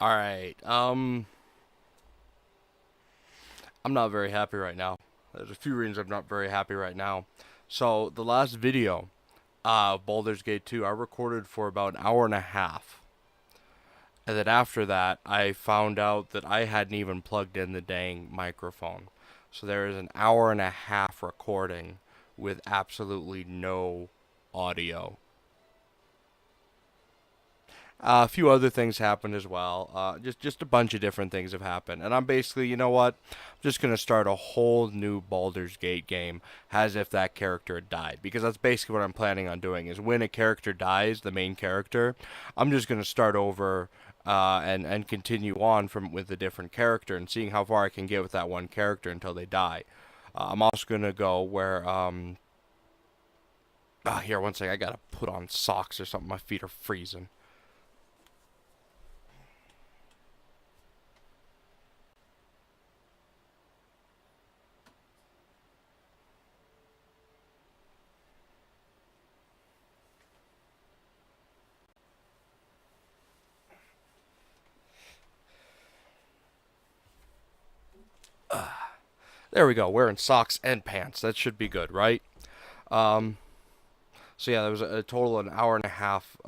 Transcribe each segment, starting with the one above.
Alright, I'm not very happy right now. There's a few reasons I'm not very happy right now. So, the last video, Baldur's Gate 2, I recorded for about an hour and a half. And then after that, I found out that I hadn't even plugged in the dang microphone. So there is an hour and a half recording with absolutely no audio. A few other things happened as well. Just a bunch of different things have happened, and I'm basically, you know what? I'm just gonna start a whole new Baldur's Gate game as if that character had died, because that's basically what I'm planning on doing. Is when a character dies, the main character, I'm just gonna start over and continue on from with a different character and seeing how far I can get with that one character until they die. I'm also gonna go where here, one second, I gotta put on socks or something. My feet are freezing. There we go, wearing socks and pants. That should be good, right? Um, so yeah, there was a total of an hour and a half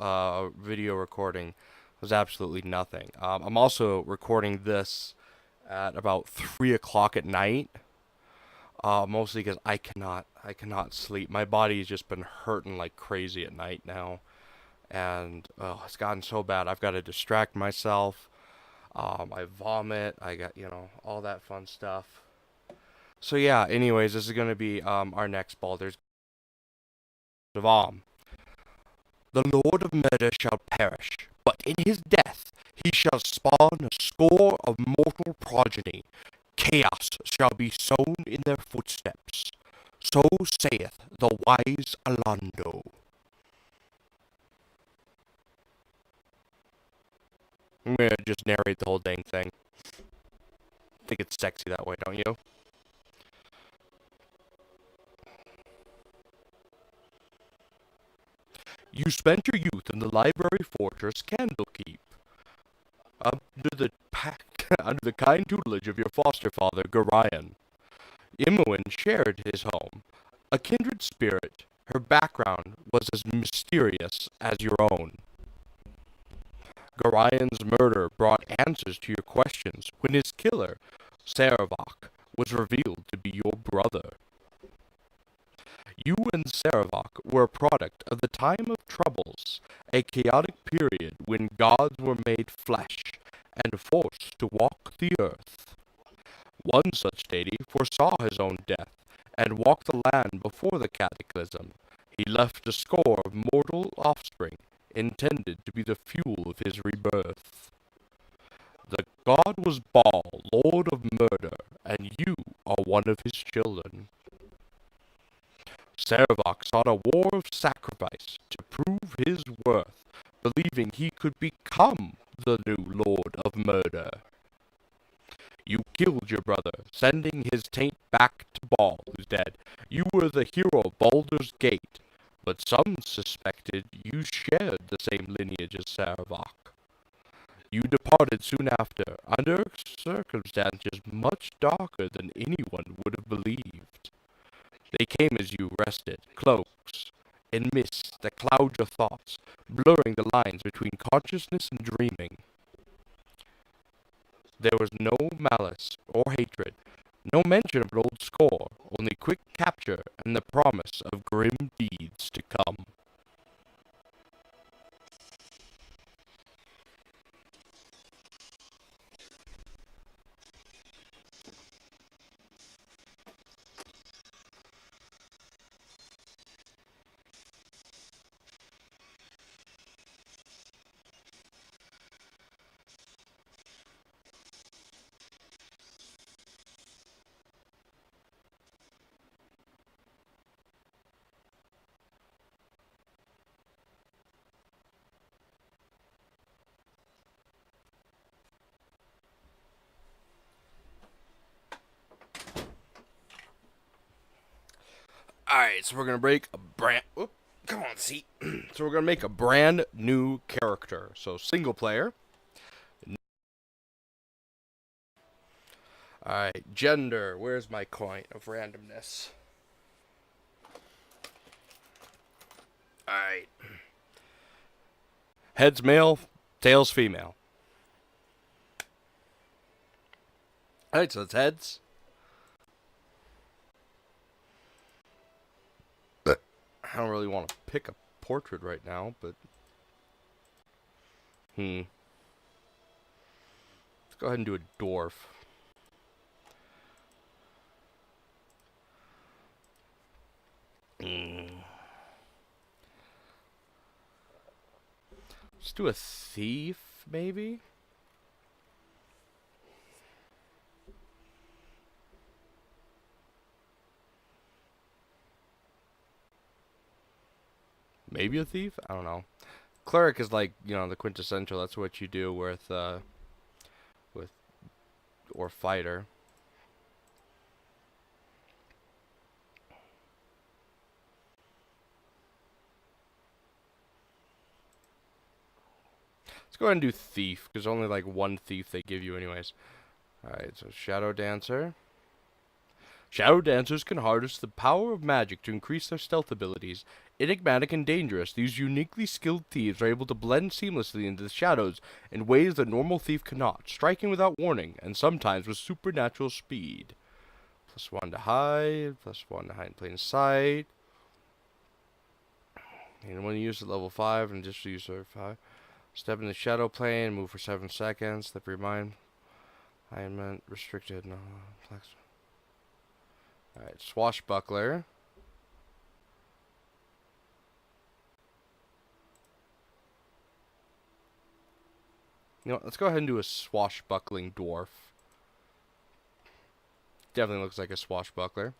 video recording. It was absolutely nothing. I'm also recording this at about 3 o'clock at night. Mostly because I cannot sleep. My body has just been hurting like crazy at night now, and it's gotten so bad. I've got to distract myself. I vomit. I got all that fun stuff. So yeah. Anyways, this is gonna be our next Baldur's of Arm. The Lord of Murder shall perish, but in his death he shall spawn a score of mortal progeny. Chaos shall be sown in their footsteps. So saith the wise Alando. I'm gonna just narrate the whole dang thing. I think it's sexy that way, don't you? You spent your youth in the library fortress Candlekeep. Under the under the kind tutelage of your foster father, Gorion. Imoen shared his home. A kindred spirit, her background was as mysterious as your own. Gorion's murder brought answers to your questions when his killer, Saravok, was revealed to be your brother. You and Saravok were a product of the time of troubles, a chaotic period when gods were made flesh and forced to walk the earth. One such deity foresaw his own death and walked the land before the cataclysm. He left a score of mortal offspring intended to be the fuel of his rebirth. The god was Baal, lord of murder, and you are one of his children. Saravok sought a war of sacrifice to prove his worth, believing he could become the new lord of murder. You killed your brother, sending his taint back to Baal, who's dead. You were the hero of Baldur's Gate, but some suspected you shared the same lineage as Saravok. You departed soon after, under circumstances much darker than anyone would have believed. They came as you rested, cloaks, in mists that cloud your thoughts, blurring the lines between consciousness and dreaming. There was no malice or hatred, no mention of an old score, only quick capture and the promise of grim deeds to come. Alright, so we're gonna break a brand. Oop, come on, see. So we're gonna make a brand new character. So single player. Alright, gender. Where's my coin of randomness? Alright. Heads male, tails female. Alright, so it's heads. I don't really want to pick a portrait right now, but... Let's go ahead and do a dwarf. Let's do a thief, maybe? Maybe a thief? I don't know. Cleric is like, you know, the quintessential. That's what you do with or fighter. Let's go ahead and do thief, because only like one thief they give you anyways. Alright, so Shadow Dancer. Shadow Dancers can harness the power of magic to increase their stealth abilities. Enigmatic and dangerous, these uniquely skilled thieves are able to blend seamlessly into the shadows in ways that normal thief cannot, striking without warning, and sometimes with supernatural speed. +1 to hide, +1 to hide in plain sight. And when you use it level 5 and just use level 5. Step in the shadow plane, move for 7 seconds. Slippery mind. Alignment restricted. No. Alright, swashbuckler. You know what, let's go ahead and do a swashbuckling dwarf. Definitely looks like a swashbuckler.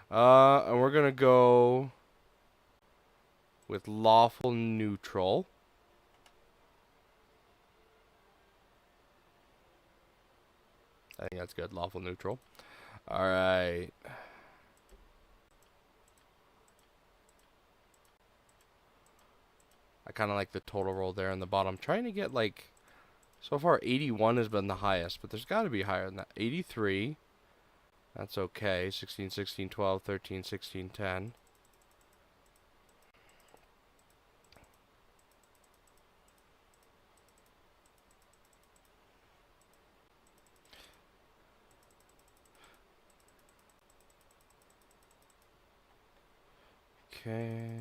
And we're gonna go with lawful neutral. I think that's good. Lawful neutral. Alright. I kind of like the total roll there in the bottom. I'm trying to get like... So far 81 has been the highest, but there's got to be higher than that. 83. That's okay. 16, 16, 12, 13, 16, 10. Okay.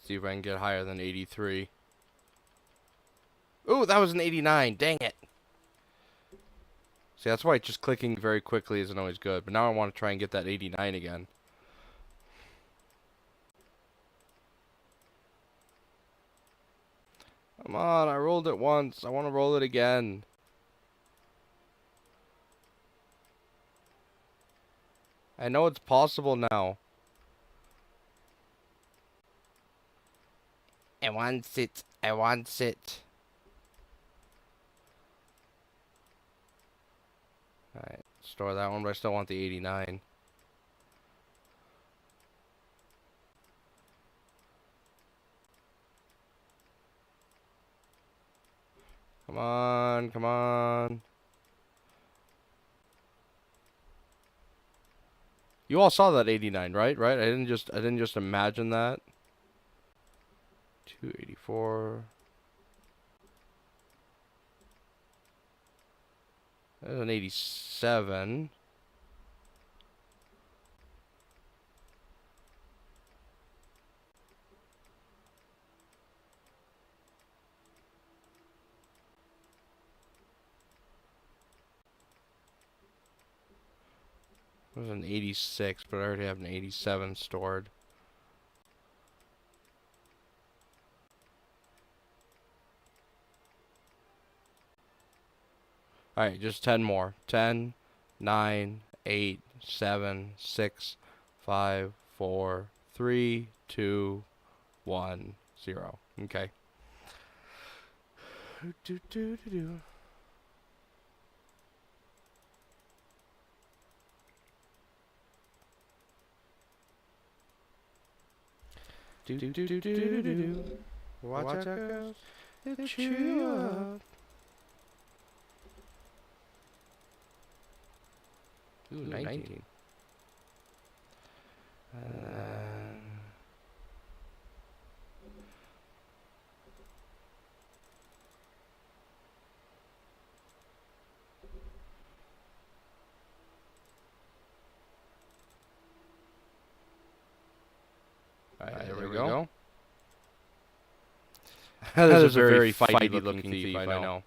See if I can get higher than 83. Ooh, that was an 89. Dang it. See, that's why just clicking very quickly isn't always good. But now I want to try and get that 89 again. Come on, I rolled it once. I want to roll it again. I know it's possible now. I want it. I want it. Alright, store that one, but I still want the 89. Come on, come on. You all saw that 89, right? Right? I didn't just imagine that. 284. There's an 87. There's an 86, but I already have an 87 stored. Alright, just 10 more. 10, 9, 8, 7, 6, 5, 4, 3, 2, 1, 0. Okay. Watch out, girls. to cheer you up. Ooh, 19. Alright, there we go. That is a very fighty looking thief, I know.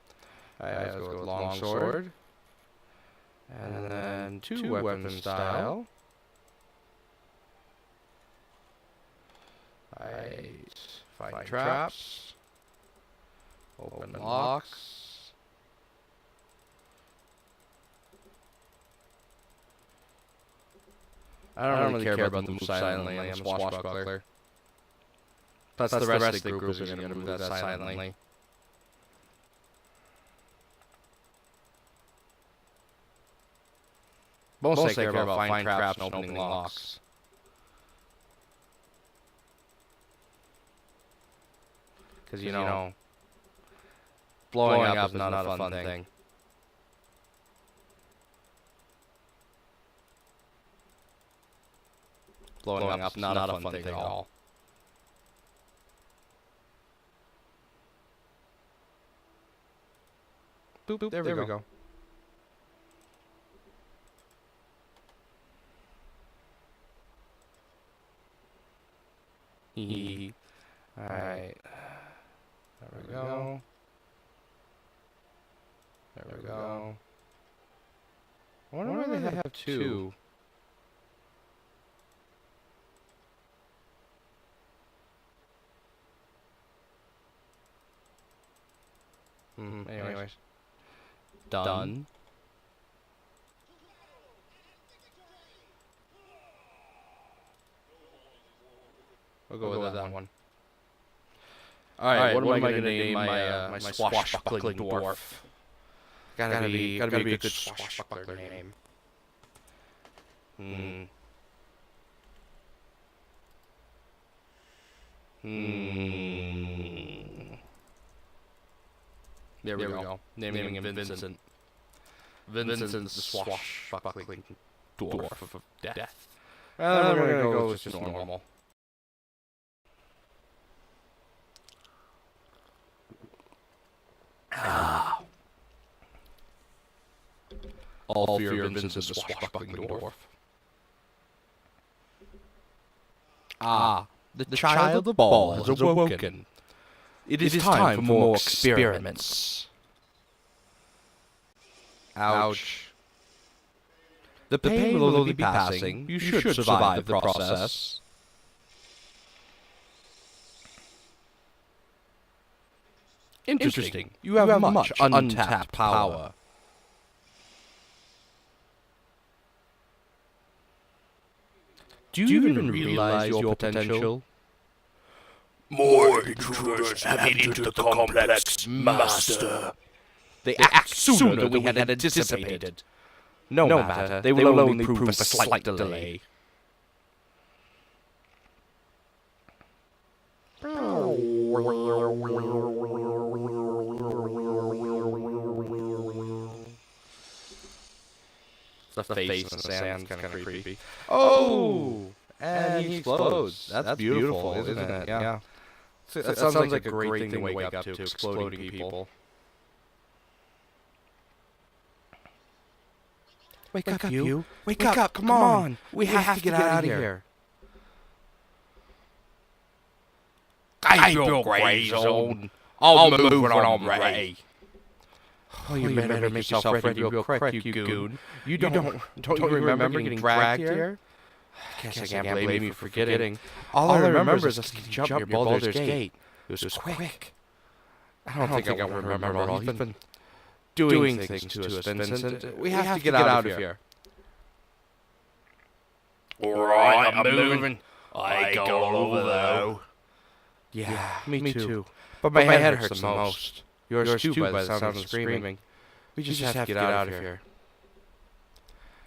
Alright, let's go with long sword. And then two weapon style. Alright, find traps. Open locks. I don't really care about the move silently. I'm a swashbuckler. That's the rest of the group is going to move that silently. Most they care about finding traps and opening locks. Because, you know, blowing up is not a fun thing. Blowing up is not a fun thing at all. Boop, boop, there we go. Hee. Alright. There we go. There we go. I wonder why they have two. Anyways. Done. We'll go with that one. Alright, what am I going to name my swashbuckling dwarf? Gotta be a good swashbuckler name. There we go. Naming him Vincent. Vincent's the swashbuckling dwarf of death. We're gonna go with just normal. All fear of Vincent the swashbuckling dwarf. The child of the ball has awoken. It is time for more experiments. Ouch. The pain will only be passing. You should survive the process. Interesting. You have much untapped power. Do you even realize your potential? More intruders have entered the complex, Master. They act sooner than we had anticipated. No matter, they will only prove a slight delay. The face in the sand is kind of creepy. Oh! And he explodes. That's beautiful, isn't it? Yeah. That sounds like a great thing to wake up to, exploding people. Wake up, you. Wake up, come on. We have to get out of here. I feel gray zone. I'll move when I'm ready. Oh, you better make yourself ready real quick, you goon. You don't you remember getting dragged here? Guess I can't blame you for forgetting. All I remember is us getting jumped near Baldur's Gate. It was quick. I don't think I will remember it all. You've been doing things to us, Vincent. We have to get out of here. Alright, I'm moving. I go over though. Yeah, me too. But my head hurts the most. Yours too, by the sound of screaming. We just have to get out of here.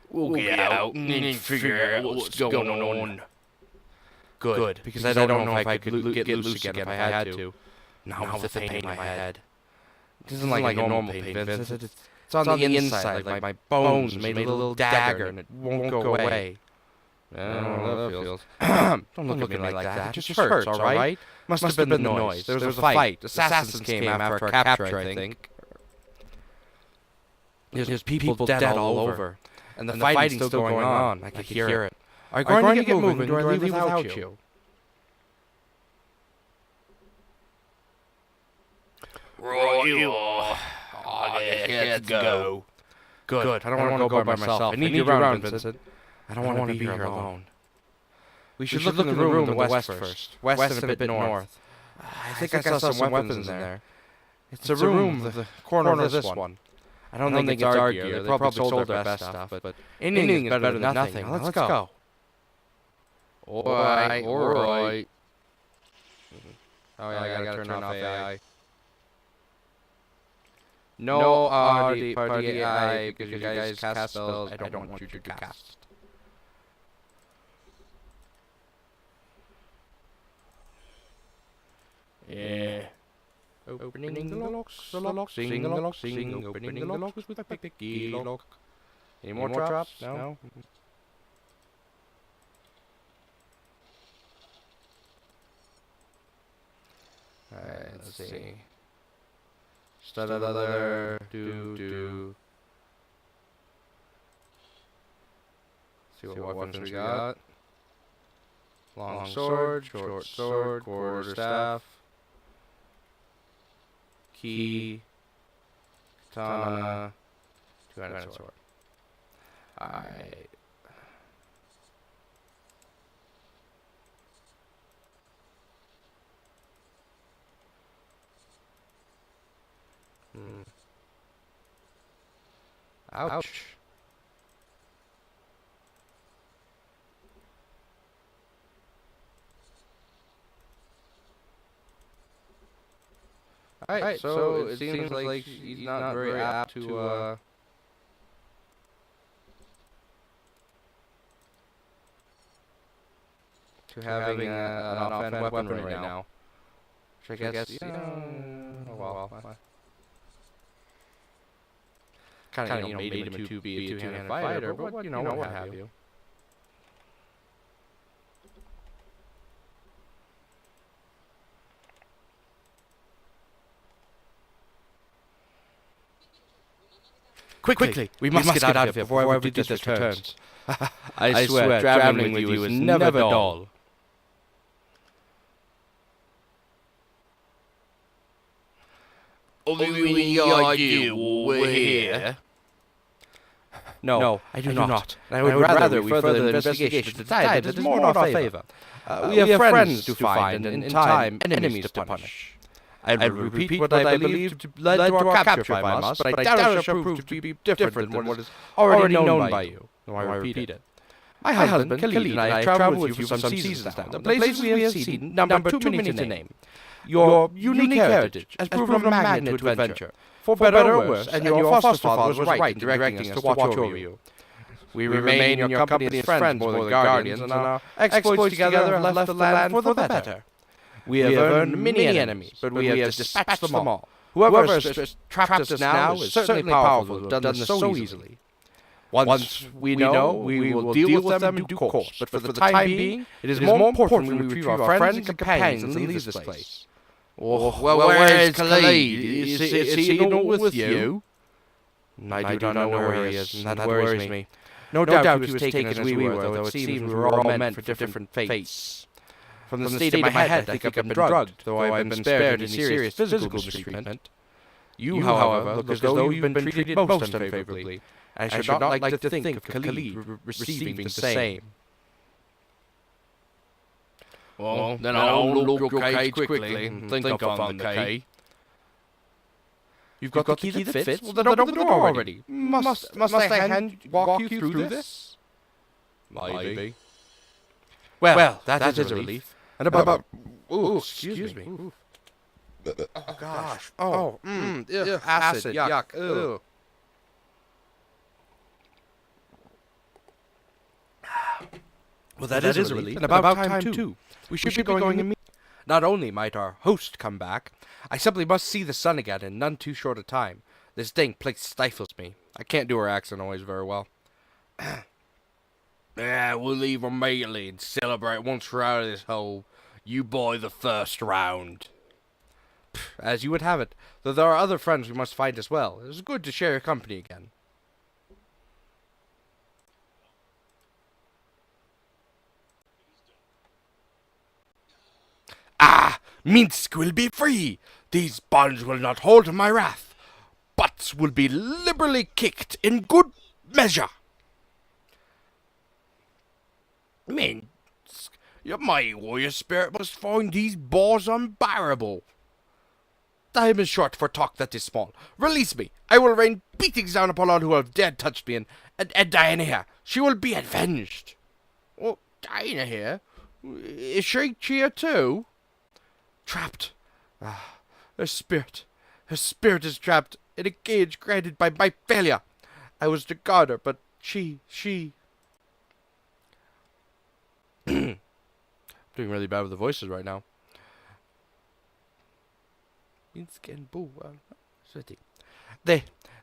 We'll get out and figure out what's going on. Good, because I don't know if I could get loose again if I had to. Now with the pain in my head. It isn't like a normal pain, Vincent. It's on the inside, like my bones made a little dagger, and it won't go away. I don't know how that feels. Don't look at me like that. It just hurts, all right? Must have been the noise. There was a fight. Assassins came after our capture, I think. There's people dead all over. And the fighting's still going on. I can hear it. Are you going to get moving, or do I leave without you? Right, you are. Let's go. Good. I don't want to go by myself. I need you around, Vincent. I don't want to be here alone. We should look in the room in the west first. West and a bit north. I think I saw some weapons in there. It's a room, the corner of this one. I don't think it's our gear. They probably sold their best stuff, but anything is better than nothing. Let's go. Alright. Oh yeah, I gotta turn off AI. No party AI, because you guys cast spells I don't want you to cast. Yeah. Opening the locks, opening the locks with a picky lock. Any more traps? No? Alright, let's see. Start another do. See what weapons we got. Long sword, short sword, quarter staff, key, katana, two-handed sword. Alright. Ouch. Alright, so it seems like he's not very apt to having an offhand weapon right now. Which I guess, oh well. Kind of, made him to be a two-handed fighter, but what have you. Quickly! We must get out of here before Vitus returns. I swear, traveling with you is never dull. Only I do we're here. No, I do not. I would rather we further the investigation to decide that is more in our favor. We have friends to find and in time enemies to punish. I will repeat what I believe led to our capture by us, but I doubt it shall prove to be different than what is already known by you. No, I repeat it. My husband, Khalid, and I have traveled with you for some seasons now. The places we have seen number too many to name. Your unique heritage has proven a magnet to adventure, for better or worse, and your foster father was right in directing us to watch over you. We remain in your company as friends more than guardians, and our exploits together have left the land for the better. We have earned many enemies, but we have dispatched them all. Whoever has trapped us now is certainly powerful to have done this so easily. Once we know, we will deal with them in due course, but for the time being, it is more important we retrieve our friends and companions and leave this place. Well, where is Khalid? Is he not with you? I do not know where he is, and that worries me. No doubt he was taken as we were, though it seems we were all meant for different fates. From the state of my head, I think I've been drugged, though I've been spared any serious physical mistreatment. You, however, look as though you've been treated most unfavorably. I should not like to think of Khalid receiving the same. Well, then I'll look your cage quickly and think I'll find the key. You've got the key that fits? Well, then open the door already. Must I walk you through this? Maybe. Well, that is a relief. And about... Ooh, excuse me. Oh, gosh. Acid, yuck. Ew. Well, that is a relief. And about time, too. We should be going immediately. Not only might our host come back, I simply must see the sun again in none too short a time. This dang place stifles me. I can't do her accent always very well. Yeah, we'll leave immediately and celebrate once we're out of this hole. You buy the first round. As you would have it, though there are other friends we must find as well. It is good to share your company again. Ah! Minsk will be free! These bonds will not hold my wrath. Butts will be liberally kicked in good measure. Minsk, your mighty warrior spirit must find these bars unbearable. Time is short for talk that is small. Release me. I will rain beatings down upon all who have dared touch me, and Diana here. She will be avenged. Oh, Diana here? Is she here too? Trapped. Her spirit is trapped in a cage created by my failure. I was to guard her, but she... Doing really bad with the voices right now.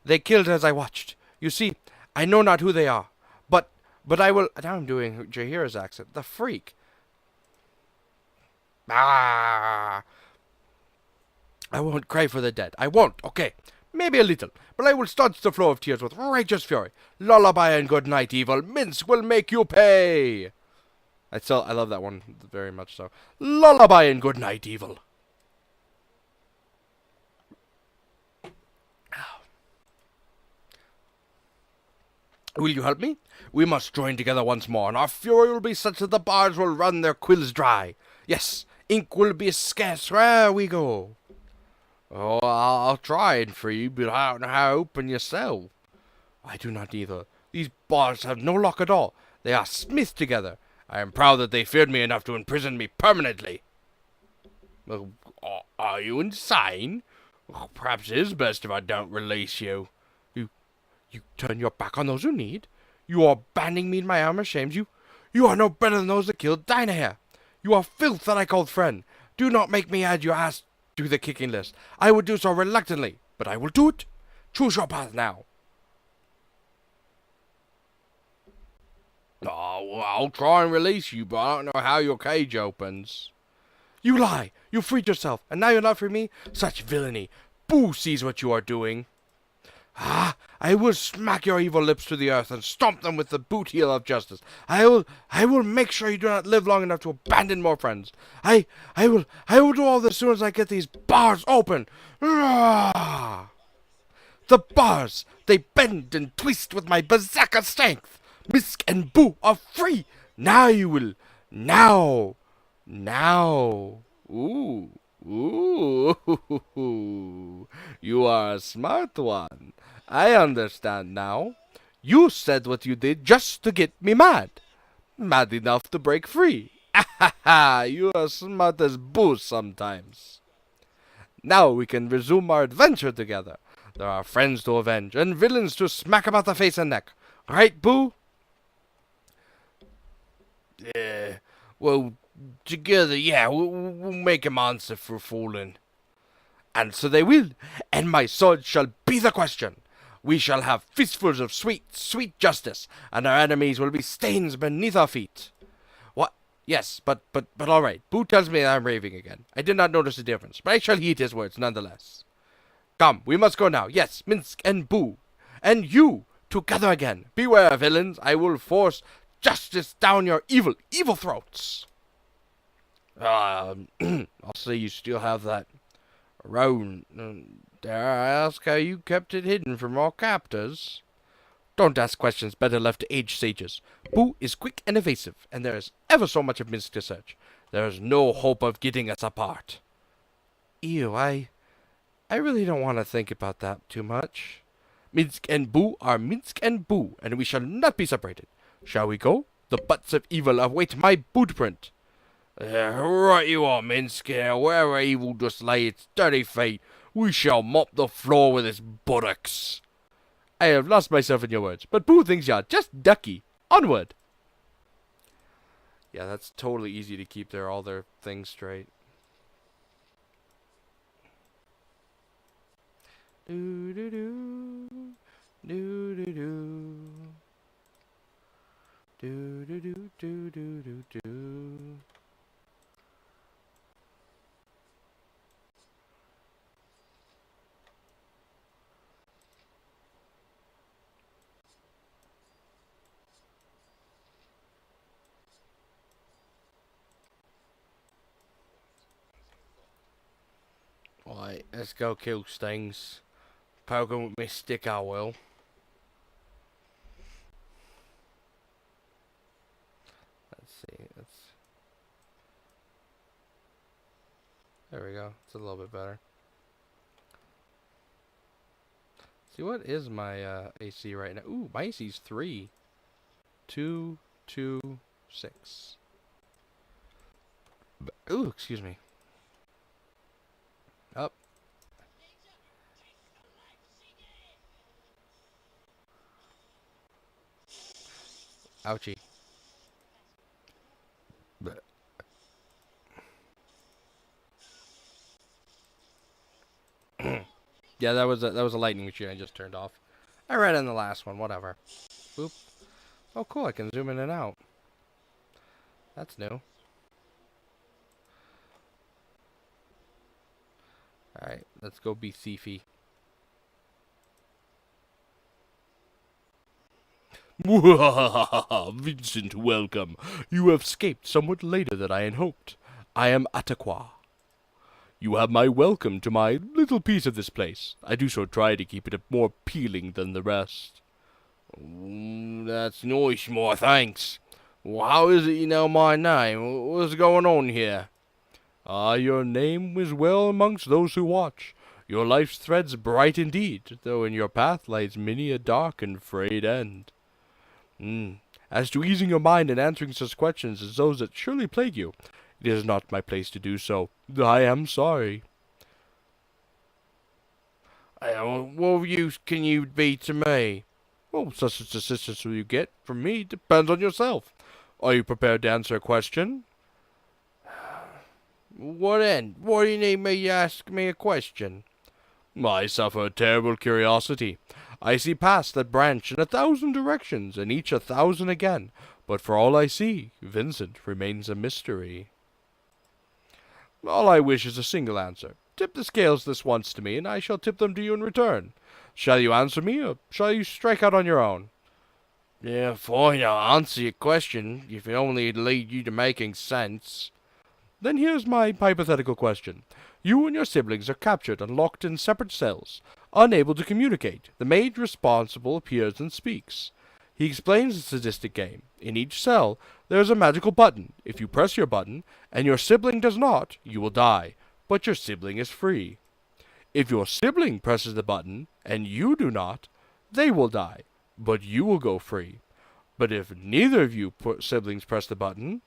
They killed as I watched. You see, I know not who they are, but I will... Now I'm doing Jaheira's accent. The freak. I won't cry for the dead. I won't, okay. Maybe a little, but I will staunch the flow of tears with righteous fury. Lullaby and good night, evil. Minsk will make you pay. I love that one very much so. Lullaby and good night, evil. Will you help me? We must join together once more, and our fury will be such that the bards will run their quills dry. Yes, ink will be scarce where we go. Oh, I'll try and free, but I don't know how to open your cell. I do not either. These bars have no lock at all. They are smithed together. I am proud that they feared me enough to imprison me permanently. Are you insane? Perhaps it is best if I don't release you. You turn your back on those who need. You are abandoning me in my hour of shames. You are no better than those that killed Dinah here. You are filth that I called friend. Do not make me add your ass to the kicking list. I would do so reluctantly, but I will do it. Choose your path now. Oh, well, I'll try and release you, but I don't know how your cage opens. You lie. You freed yourself, and now you're not for me? Such villainy. Boo sees what you are doing. I will smack your evil lips to the earth and stomp them with the boot heel of justice. I will make sure you do not live long enough to abandon more friends. I will do all this as soon as I get these bars open. The bars, they bend and twist with my berserker strength. Misk and Boo are free. Now you will. Now. Ooh. You are a smart one. I understand now. You said what you did just to get me mad. Mad enough to break free. You are smart as Boo sometimes. Now we can resume our adventure together. There are friends to avenge and villains to smack about the face and neck. Right, Boo? Well, together, yeah, we'll make him answer for fooling. Answer they will, and my sword shall be the question. We shall have fistfuls of sweet, sweet justice, and our enemies will be stains beneath our feet. What? Yes, but all right. Boo tells me that I'm raving again. I did not notice the difference, but I shall heed his words nonetheless. Come, we must go now. Yes, Minsk and Boo, and you together again. Beware, villains. I will force justice down your evil, evil throats. I'll say you still have that around. Dare I ask how you kept it hidden from our captors? Don't ask questions better left to aged sages. Boo is quick and evasive, and there is ever so much of Minsk to search. There is no hope of getting us apart. Ew, I really don't want to think about that too much. Minsk and Boo are Minsk and Boo, and we shall not be separated. Shall we go? The butts of evil await my boot print. Right you are, Minsk. Wherever evil does lay its dirty feet, we shall mop the floor with its buttocks. I have lost myself in your words, but Boo thinks you're just ducky. Onward! Yeah, that's totally easy to keep all their things straight. Do do do. Do do do. Do do do do do do do. Right, let's go kill stings. Poke 'em with my stick, I will. Let's see. There we go. It's a little bit better. See, what is my AC right now? Ooh, my AC's 3. 2, 2, 6. Ooh, excuse me. Up. Ouchie. But yeah, that was a lightning machine I just turned off. I read in the last one, whatever. Boop. Oh, cool, I can zoom in and out. That's new. Alright, let's go be thiefy. Vincent, welcome. You have escaped somewhat later than I had hoped. I am Ataqua. You have my welcome to my little piece of this place. I do so try to keep it more appealing than the rest. That's nice, more thanks. Well, how is it you know my name? What's going on here? Your name is well amongst those who watch. Your life's thread's bright indeed, though in your path lies many a dark and frayed end. As to easing your mind and answering such questions as those that surely plague you, it is not my place to do so. I am sorry. What use can you be to me? Well, such assistance will you get from me depends on yourself. Are you prepared to answer a question? What then? Why do you need me to ask me a question? I suffer a terrible curiosity. I see paths that branch in 1,000 directions, and each 1,000 again. But for all I see, Vincent remains a mystery. All I wish is a single answer. Tip the scales this once to me, and I shall tip them to you in return. Shall you answer me, or shall you strike out on your own? Yeah, fine, I'll answer your question, if it only lead you to making sense. Then here's my hypothetical question. You and your siblings are captured and locked in separate cells, unable to communicate. The maid responsible appears and speaks. He explains the sadistic game. In each cell, there is a magical button. If you press your button, and your sibling does not, you will die, but your sibling is free. If your sibling presses the button, and you do not, they will die, but you will go free. But if neither of you siblings press the button,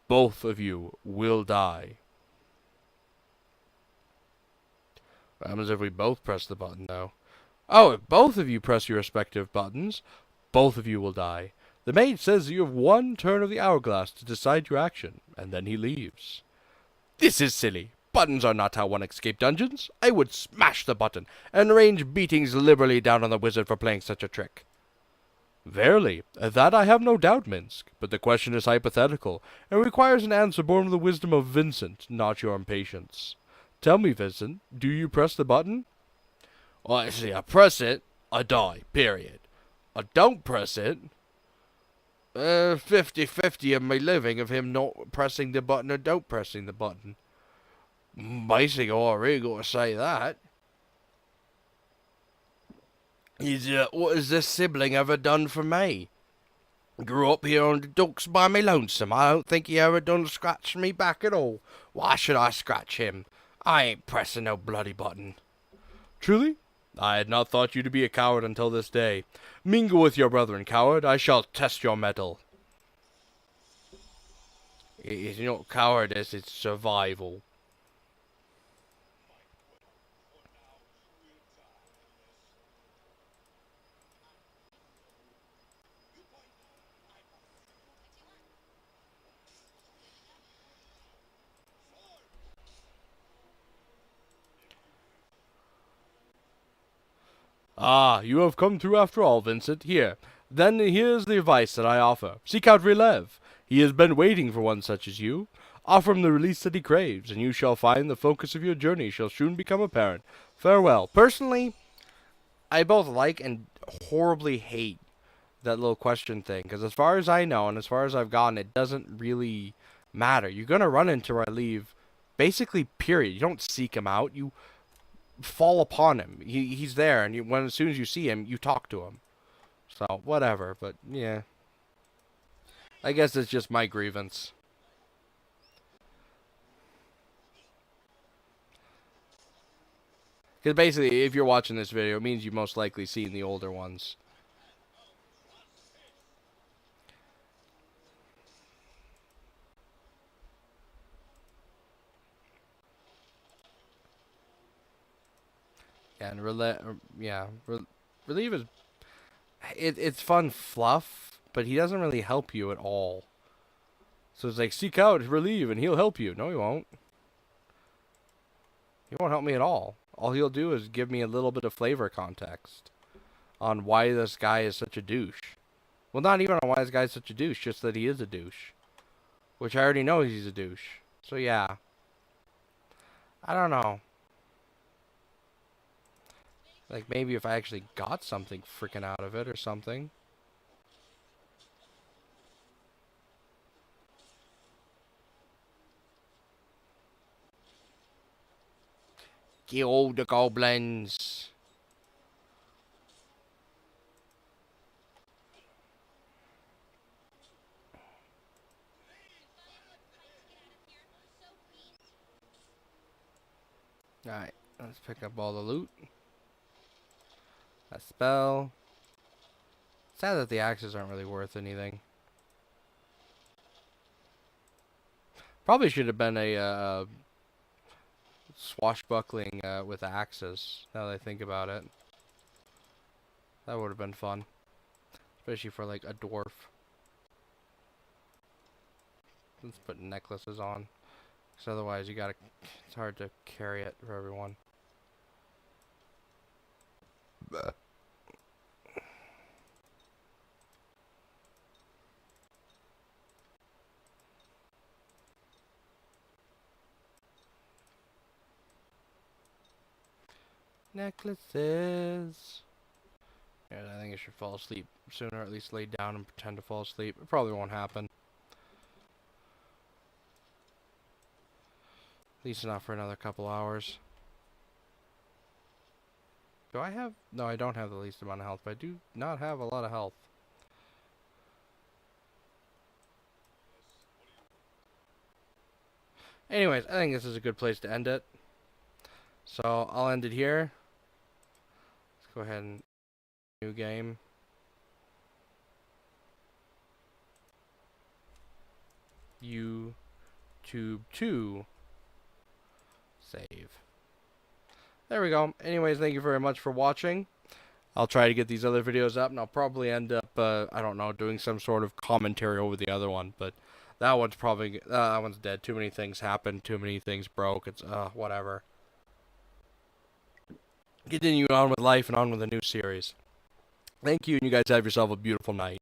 both of you will die. What happens if we both press the button, though? Oh, if both of you press your respective buttons, both of you will die. The maid says you have one turn of the hourglass to decide your action, and then he leaves. This is silly. Buttons are not how one escapes dungeons. I would smash the button, and range beatings liberally down on the wizard for playing such a trick. Verily, that I have no doubt, Minsk, but the question is hypothetical, and requires an answer born of the wisdom of Vincent, not your impatience. Tell me, Vincent, do you press the button? I see, I press it, I die, period. I don't press it, 50-50 of me living of him not pressing the button or don't pressing the button. Basically, all I really got to say that is, what has this sibling ever done for me? Grew up here on the docks by me lonesome. I don't think he ever done scratch me back at all. Why should I scratch him? I ain't pressing no bloody button. Truly? I had not thought you to be a coward until this day. Mingle with your brethren, coward. I shall test your mettle. It's not cowardice, it's survival. Ah, you have come through after all, Vincent. Here's the advice that I offer. Seek out Relev. He has been waiting for one such as you. Offer him the release that he craves, and you shall find the focus of your journey shall soon become apparent. Farewell. Personally, I both like and horribly hate that little question thing, because as far as I know and as far as I've gotten, it doesn't really matter. You're gonna run into Relev, basically. Period. You don't seek him out. You fall upon him. He's there, and as soon as you see him, you talk to him. So whatever. But yeah, I guess it's just my grievance. Because basically, if you're watching this video, it means you've most likely seen the older ones. Yeah, and Relieve is it's fun fluff, but he doesn't really help you at all. So it's like, seek out Relieve and he'll help you. No, he won't. He won't help me at all. All he'll do is give me a little bit of flavor context on why this guy is such a douche. Well, not even on why this guy is such a douche, just that he is a douche. Which I already know he's a douche. So yeah. I don't know. Like, maybe if I actually got something freaking out of it or something. Kill the goblins. Alright, let's pick up all the loot. A spell. Sad that the axes aren't really worth anything. Probably should have been a swashbuckling with axes, now that I think about it. That would have been fun. Especially for like a dwarf. Let's put necklaces on. Because otherwise it's hard to carry it for everyone. Necklaces. Yeah, I think I should fall asleep sooner, or at least lay down and pretend to fall asleep. It probably won't happen. At least not for another couple hours. Do I have... No, I don't have the least amount of health, but I do not have a lot of health. Anyways, I think this is a good place to end it. So, I'll end it here. Let's go ahead and... New game. YouTube 2. Save. There we go. Anyways, thank you very much for watching. I'll try to get these other videos up, and I'll probably end up, I don't know, doing some sort of commentary over the other one, but that one's probably, that one's dead. Too many things happened, too many things broke, it's, whatever. Continuing on with life and on with a new series. Thank you, and you guys have yourself a beautiful night.